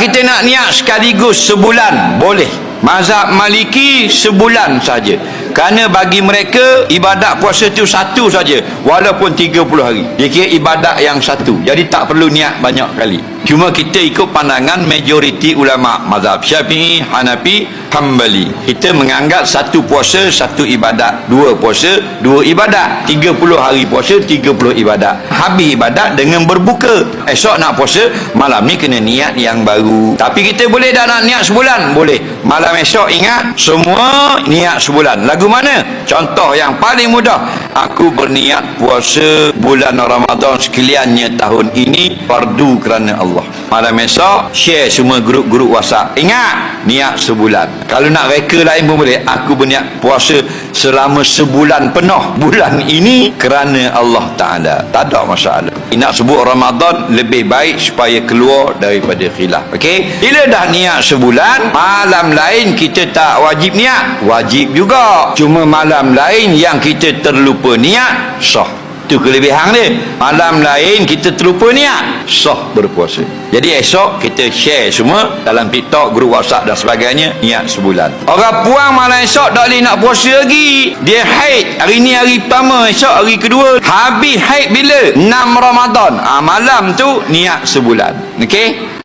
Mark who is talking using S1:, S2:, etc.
S1: kita nak niat sekaligus sebulan? Boleh. Mazhab Maliki sebulan saja. Kerana bagi mereka ibadat puasa itu satu saja walaupun 30 hari. Dia kira ibadat yang satu. Jadi tak perlu niat banyak kali. Cuma kita ikut pandangan majoriti ulama mazhab Syafi'i, Hanafi, Hambali. Kita menganggap satu puasa satu ibadat, dua puasa dua ibadat, 30 hari puasa 30 ibadat. Habis ibadat dengan berbuka. Esok nak puasa, malam ni kena niat yang baru. Tapi kita boleh dah nak niat sebulan? Boleh. Malam esok ingat semua niat sebulan. Lagu mana? Contoh yang paling mudah. Aku berniat puasa bulan Ramadan sekaliannya tahun ini fardu kerana Allah. Malam esok share semua grup-grup WhatsApp. Ingat, niat sebulan. Kalau nak reka lain pun boleh. Aku berniat puasa selama sebulan penuh bulan ini kerana Allah Ta'ala. Tak ada masalah. Nak sebut Ramadan lebih baik supaya keluar daripada khilaf. Okey? Bila dah niat sebulan, malam lain kita tak wajib niat. Wajib juga. Cuma malam lain yang kita terlupa niat, sah. Itu kelebihan dia. Malam lain kita terlupa niat, sah berpuasa. Jadi esok kita share semua dalam TikTok, grup WhatsApp dan sebagainya, niat sebulan. Orang puang malam esok tak boleh nak puasa lagi. Dia haid. Hari ni hari pertama, esok hari kedua. Habis haid bila? 6 Ramadan. Malam tu niat sebulan. Okey?